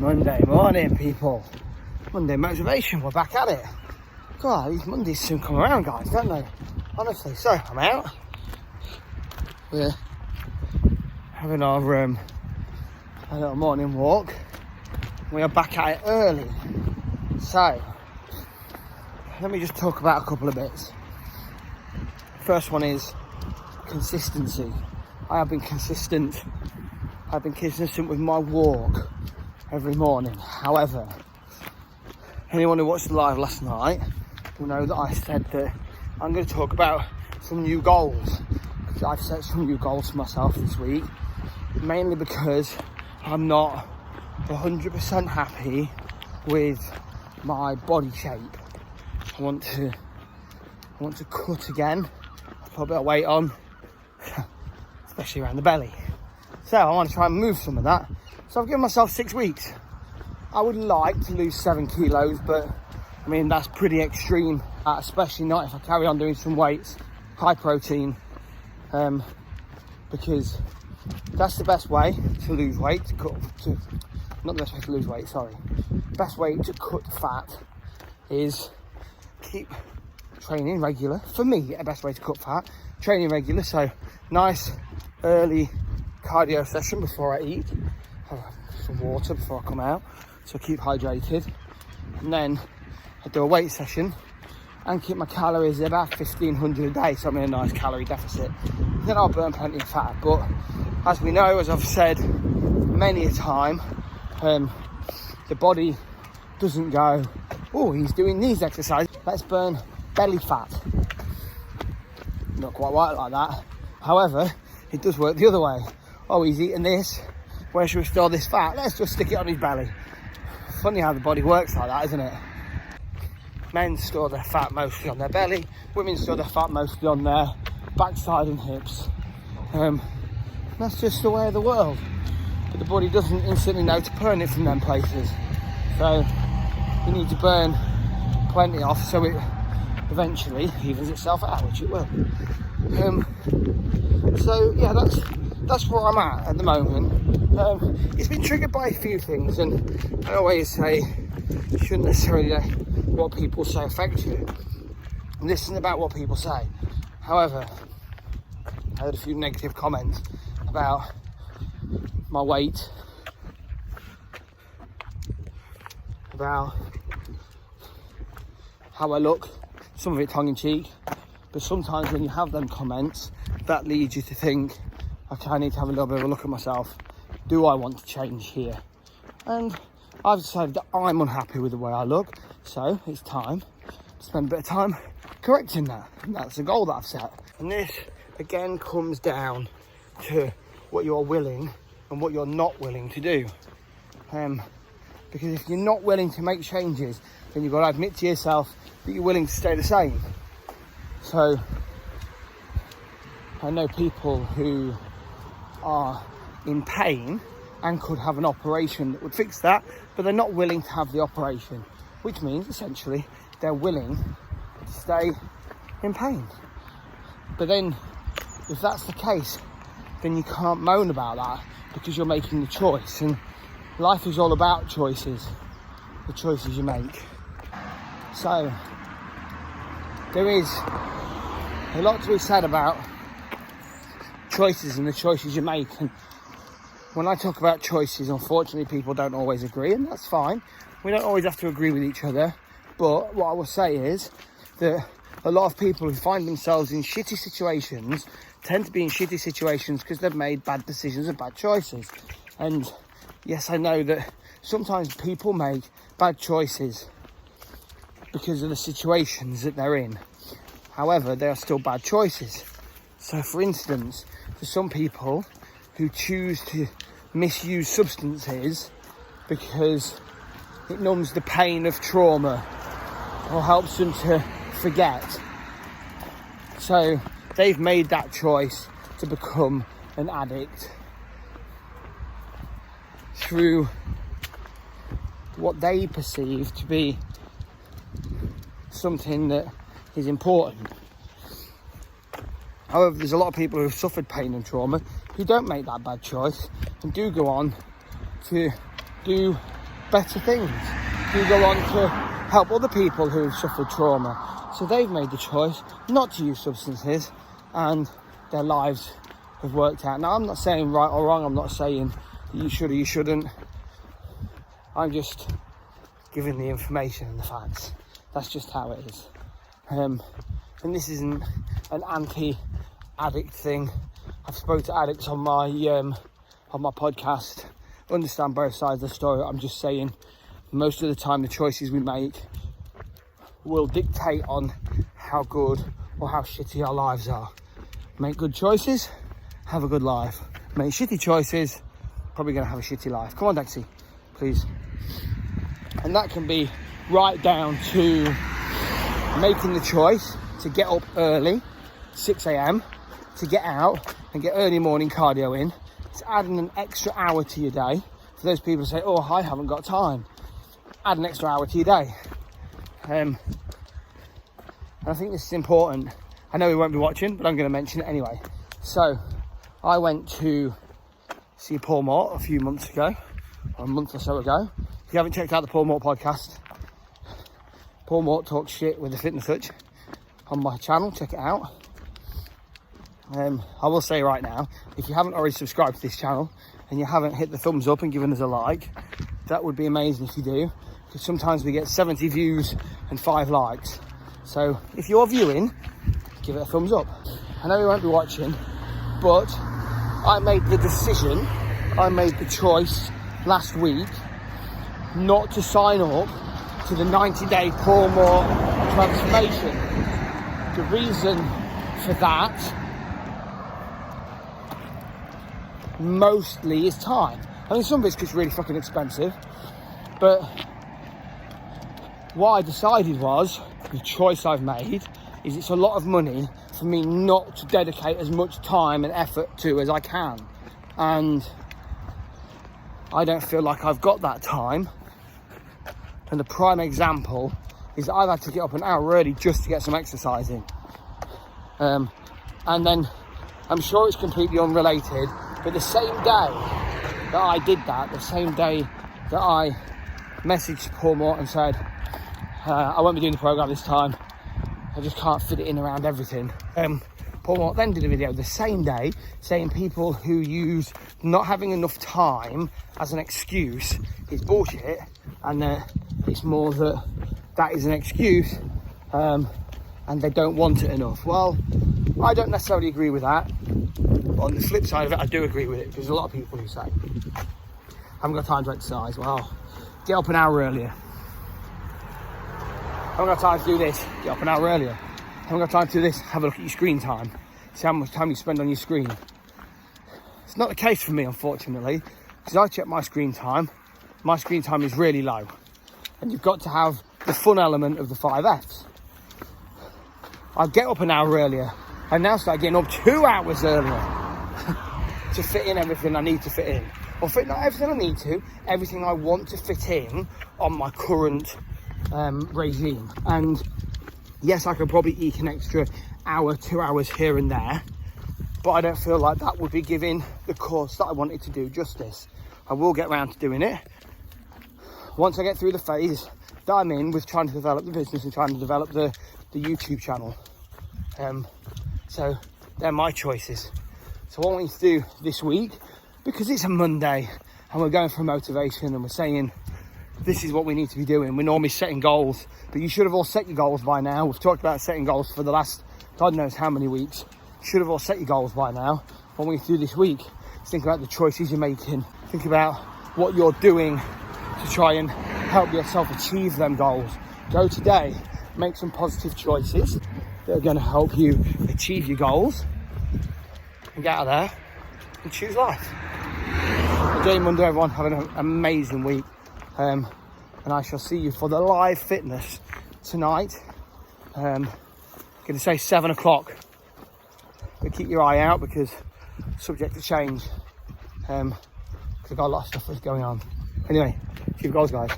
Monday morning, people. Monday motivation, we're back at it. God, these Mondays soon come around, guys, don't they? Honestly, so I'm out. We're having our a little morning walk. We are back at it early. So, let me just talk about a couple of bits. First one is consistency. I have been consistent. I've been consistent with my walk every morning. However, anyone who watched the live last night will know that I said that I'm going to talk about some new goals. I've set some new goals for myself this week, mainly because I'm not 100% happy with my body shape. I want to cut again. I put a bit of weight on, especially around the belly. So I want to try and move some of that. So I've given myself 6 weeks. I would like to lose 7 kilos, but I mean, that's pretty extreme, especially not if I carry on doing some weights, high protein, because that's the best way to lose weight, not the best way to lose weight, sorry. Best way to cut fat is keep training regular. For me, the best way to cut fat, training regular, so nice early cardio session before I eat, have some water before I come out, so keep hydrated, and then I do a weight session and keep my calories at about 1500 a day, so I'm in a nice calorie deficit. Then I'll burn plenty of fat, but as we know, as I've said many a time, the body doesn't go, oh, he's doing these exercises, let's burn belly fat. Not quite right like that. However, it does work the other way. Oh, he's eating this, where should we store this fat? Let's just stick it on his belly. Funny how the body works like that, isn't it? Men store their fat mostly on their belly, women store their fat mostly on their backside and hips. That's just the way of the world. But the body doesn't instantly know to burn it from them places. So you need to burn plenty off so it eventually evens itself out, which it will. So yeah, that's where I'm at the moment. It's been triggered by a few things, and I always say you shouldn't necessarily let what people say affect you. Listen about what people say. However, I heard a few negative comments about my weight, about how I look, some of it tongue-in-cheek, but sometimes when you have them comments, that leads you to think, okay, I need to have a little bit of a look at myself. Do I want to change here? And I've decided that I'm unhappy with the way I look, so it's time to spend a bit of time correcting that. And that's the goal that I've set. And this, again, comes down to what you're willing and what you're not willing to do. Because if you're not willing to make changes, then you've got to admit to yourself that you're willing to stay the same. So I know people who are in pain and could have an operation that would fix that, but they're not willing to have the operation, which means essentially they're willing to stay in pain. But then if that's the case, then you can't moan about that because you're making the choice, and life is all about choices, the choices you make. So there is a lot to be said about choices and the choices you make. And when I talk about choices, unfortunately people don't always agree, and that's fine. We don't always have to agree with each other, but what I will say is that a lot of people who find themselves in shitty situations tend to be in shitty situations because they've made bad decisions and bad choices. And yes, I know that sometimes people make bad choices because of the situations that they're in. However, they are still bad choices. So for instance, for some people who choose to misuse substances because it numbs the pain of trauma or helps them to forget. So they've made that choice to become an addict through what they perceive to be something that is important. However, there's a lot of people who have suffered pain and trauma who don't make that bad choice and do go on to do better things? Do you go on to help other people who have suffered trauma? So they've made the choice not to use substances, and their lives have worked out. Now, I'm not saying right or wrong. I'm not saying that you should or you shouldn't. I'm just giving the information and the facts. That's just how it is. And this isn't an anti-addict thing. I've spoken to addicts on my podcast. Understand both sides of the story. I'm just saying, most of the time, the choices we make will dictate on how good or how shitty our lives are. Make good choices, have a good life. Make shitty choices, probably going to have a shitty life. Come on, Dexy, please. And that can be right down to making the choice to get up early, 6 a.m, to get out and get early morning cardio in. It's adding an extra hour to your day. For those people who say, oh, I haven't got time, add an extra hour to your day. And I think this is important. I know we won't be watching, but I'm going to mention it anyway. So I went to see Paul Mort a few months ago, or a month or so ago. If you haven't checked out the Paul Mort podcast, Paul Mort talks shit with the fitness touch on my channel. Check it out. I will say right now, if you haven't already subscribed to this channel and you haven't hit the thumbs up and given us a like, that would be amazing if you do, because sometimes we get 70 views and 5 likes. So if you're viewing, give it a thumbs up. I know you won't be watching, but I made the choice last week not to sign up to the 90-day Paul Mort transformation. The reason for that mostly is time. I mean, some of it's just really fucking expensive, but what I decided was, the choice I've made is it's a lot of money for me not to dedicate as much time and effort to as I can, and I don't feel like I've got that time. And the prime example is that I've had to get up an hour early just to get some exercise in. And then, I'm sure it's completely unrelated, but the same day that I did that, the same day that I messaged Paul Mort and said, I won't be doing the programme this time, I just can't fit it in around everything. Paul Mort then did a video the same day saying people who use not having enough time as an excuse is bullshit, and it's more that is an excuse, and they don't want it enough. Well, I don't necessarily agree with that. But on the flip side of it, I do agree with it, because there's a lot of people who say, I haven't got time to exercise. Well, get up an hour earlier. I haven't got time to do this, get up an hour earlier. I haven't got time to do this, have a look at your screen time. See how much time you spend on your screen. It's not the case for me, unfortunately, because I check my screen time. My screen time is really low. And you've got to have the fun element of the 5 Fs. I get up an hour earlier. I now start getting up 2 hours earlier to fit in everything I need to fit in. Or fit not everything I need to, everything I want to fit in on my current regime. And yes, I could probably eke an extra hour, 2 hours here and there, but I don't feel like that would be giving the course that I wanted to do justice. I will get around to doing it once I get through the phase that I'm in with trying to develop the business and trying to develop the YouTube channel. So they're my choices. So what I want you to do this week, because it's a Monday and we're going for motivation and we're saying this is what we need to be doing. We're normally setting goals, but you should have all set your goals by now. We've talked about setting goals for the last God knows how many weeks. You should have all set your goals by now. What we need to do this week is think about the choices you're making. Think about what you're doing to try and help yourself achieve them goals. Go today, make some positive choices that are going to help you achieve your goals, and get out there and choose life. Enjoy Monday, everyone. Have an amazing week. And I shall see you for the live fitness tonight. Going to say 7 o'clock. But keep your eye out, because subject to change. Because I've got a lot of stuff that's going on. Anyway, achieve goals, guys.